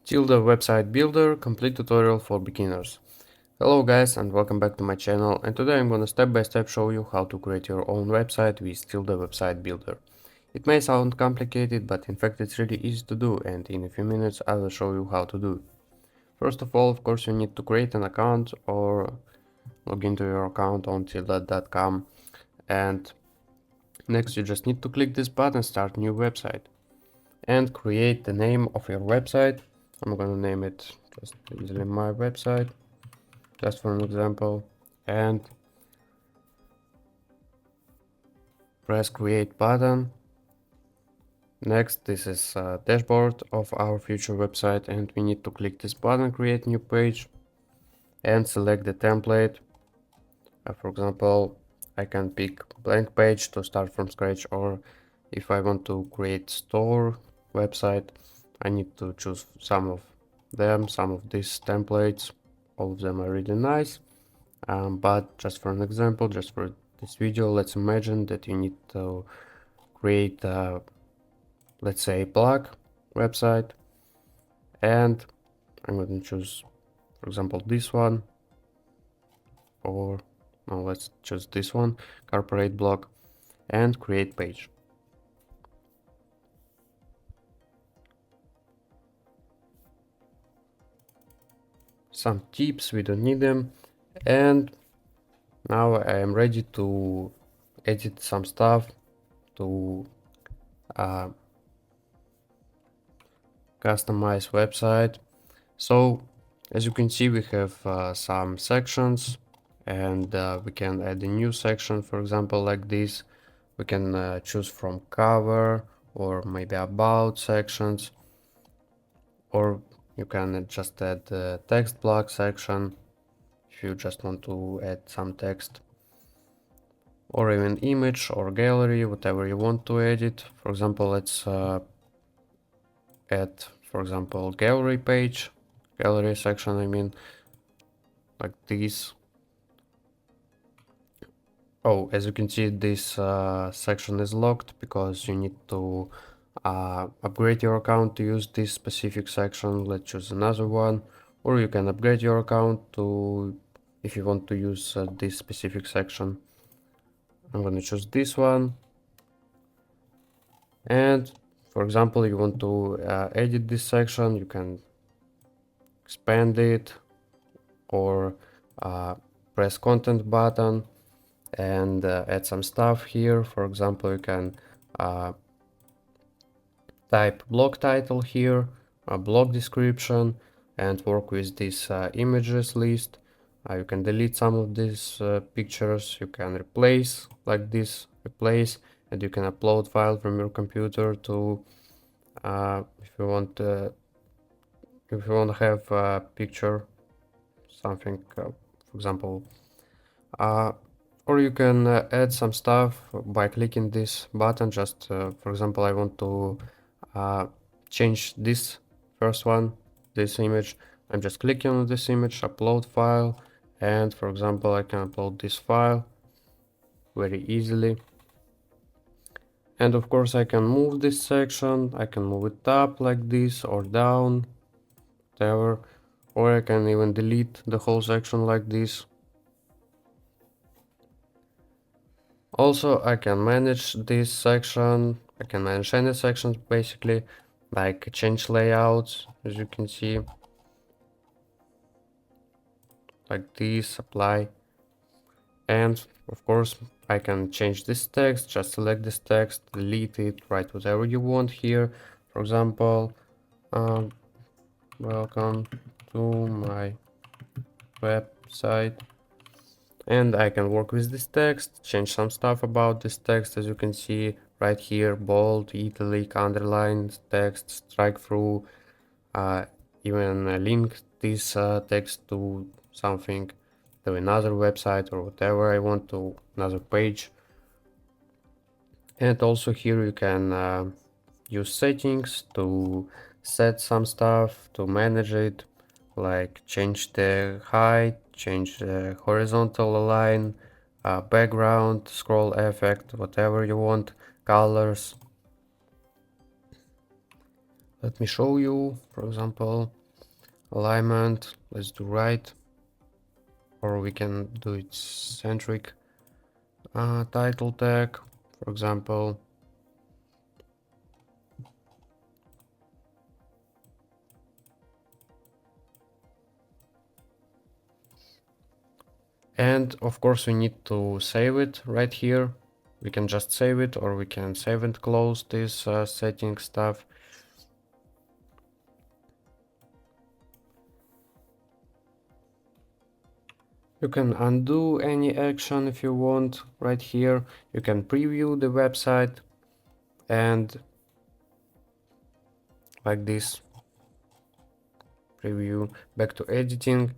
Tilda website builder complete tutorial for beginners. Hello guys and welcome back to my channel, and today I'm gonna step by step show you how to create your own website with Tilda website builder. It may sound complicated, but in fact it's really easy to do, and in a few minutes I will show you how to do it. First of all, of course, you need to create an account or log into your account on tilda.com, and next you just need to click this button, start new website, and create the name of your website. I'm gonna name it just easily my website, just for an example, and press create button. Next, this is a dashboard of our future website, and we need to click this button, create new page, and select the template. For example, I can pick blank page to start from scratch, or if I want to create store website, I need to choose some of them, some of these templates. All of them are really nice, but just for an example, just for this video, let's imagine that you need to create a, let's say, blog website, and I'm going to choose, for example, this one, or no, let's choose this one, corporate blog, and create page. Some tips, we don't need them, and now I am ready to edit some stuff, to customize website. So as you can see, we have some sections, and we can add a new section, for example, like this. We can choose from cover or maybe about sections, or you can just add the text block section if you just want to add some text, or even image or gallery, whatever you want to edit. For example, let's add, for example, gallery page, gallery section, I mean, like this. Oh, as you can see, this section is locked because you need to upgrade your account to use this specific section. Let's choose another one, or you can upgrade your account to, if you want to use this specific section. I'm going to choose this one, and for example, you want to edit this section, you can expand it, or press content button and add some stuff here. For example, you can type blog title here, a blog description, and work with this images list. You can delete some of these pictures, you can replace like this, replace, and you can upload file from your computer to if you want to have a picture, something, for example, or you can add some stuff by clicking this button. Just for example, I want to change this first one, this image. I'm just clicking on this image, upload file, and for example, I can upload this file very easily. And of course, I can move this section, I can move it up like this or down, whatever, or I can even delete the whole section like this. Also, I can manage this section, I can manage any sections basically, like change layouts, as you can see, like this, apply. And of course, I can change this text, just select this text, delete it, write whatever you want here. For example, welcome to my website. And I can work with this text, change some stuff about this text, as you can see right here, bold, italic, underlined text, strike through, even link this text to something, to another website or whatever I want, to another page. And also here you can use settings to set some stuff, to manage it, like change the height, change the horizontal line, background, scroll effect, whatever you want, colors. Let me show you, for example, alignment, let's do right, or we can do it centric. Title tag, for example. And of course we need to save it right here. We can just save it, or we can save and close this setting stuff. You can undo any action if you want right here. You can preview the website and like this, preview, back to editing.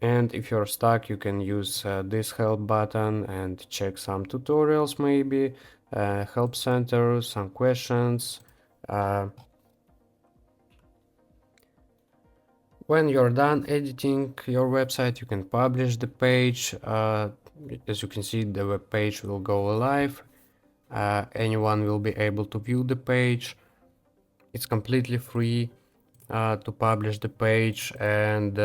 And if you're stuck, you can use this help button and check some tutorials, maybe help center, some questions. When you're done editing your website, you can publish the page. As you can see, the web page will go live. Anyone will be able to view the page. It's completely free to publish the page, and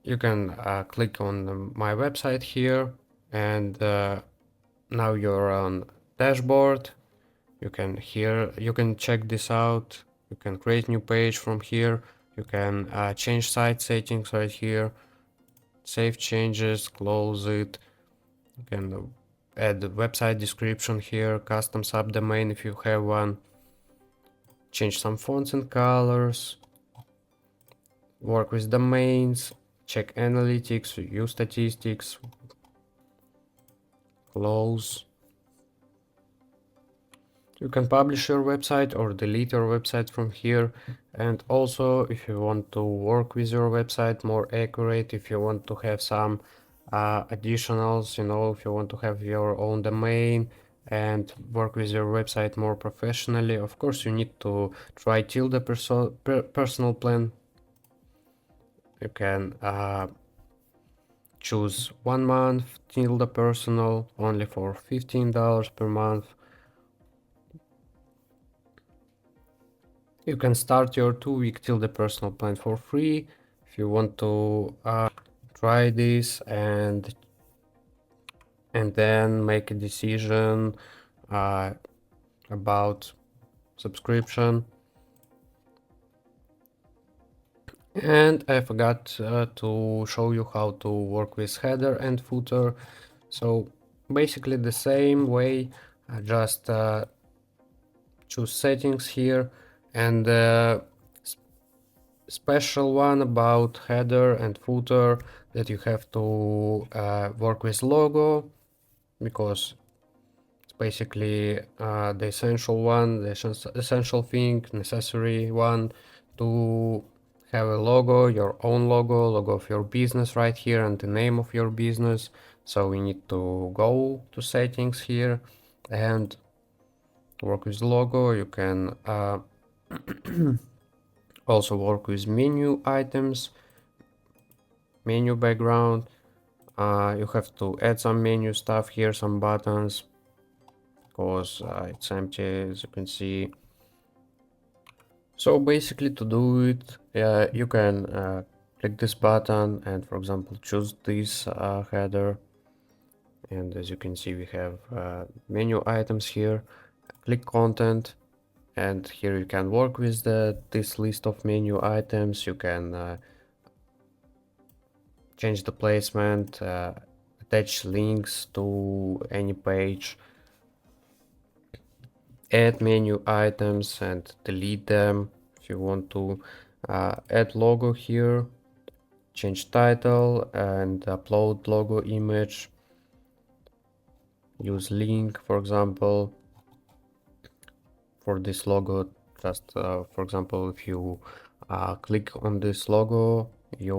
you can click on my website here, and now you're on dashboard. You can check this out. You can create new page from here. You can change site settings right here, save changes, close it. You can add the website description here, custom subdomain if you have one, change some fonts and colors, work with domains, check analytics, view statistics, close. You can publish your website or delete your website from here. And also, if you want to work with your website more accurate, if you want to have some additionals, if you want to have your own domain and work with your website more professionally, of course you need to try Tilda personal plan. You can choose 1 month Tilda personal only for $15 per month. You can start your 2-week Tilda personal plan for free if you want to try this and then make a decision about subscription. And I forgot to show you how to work with header and footer. So basically the same way, just choose settings here, and special one about header and footer that you have to work with logo, because it's basically the essential one, the essential thing, necessary one to have a logo, your own logo of your business right here, and the name of your business. So we need to go to settings here and work with logo. You can also work with menu items, menu background. You have to add some menu stuff here, some buttons, because it's empty, as you can see. So basically, to do it, you can click this button and, for example, choose this header. And as you can see, we have menu items here. Click content, and here you can work with this list of menu items. You can change the placement, attach links to any page, add menu items and delete them if you want to, add logo here, change title and upload logo image, use link, for example, for this logo. Just for example, if you click on this logo, you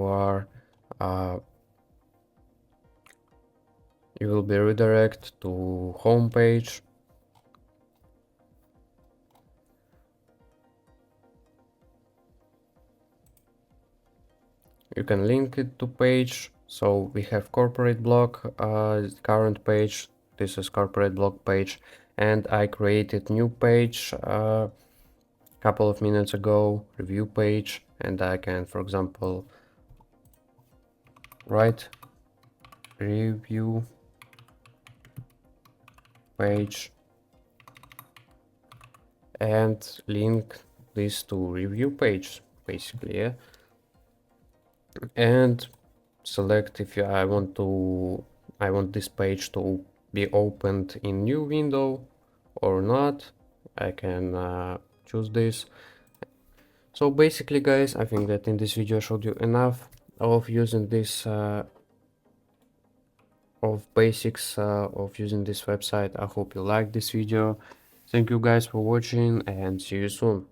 will be redirected to home page. You can link it to page. So we have corporate blog, current page. This is corporate blog page, and I created new page couple of minutes ago, review page, and I can, for example, write review page and link this to review page, basically, yeah. And select if I want this page to be opened in new window or not. I can choose this. So basically, guys, I think that in this video I showed you enough of using this of basics of using this website. I hope you liked this video. Thank you guys for watching and see you soon.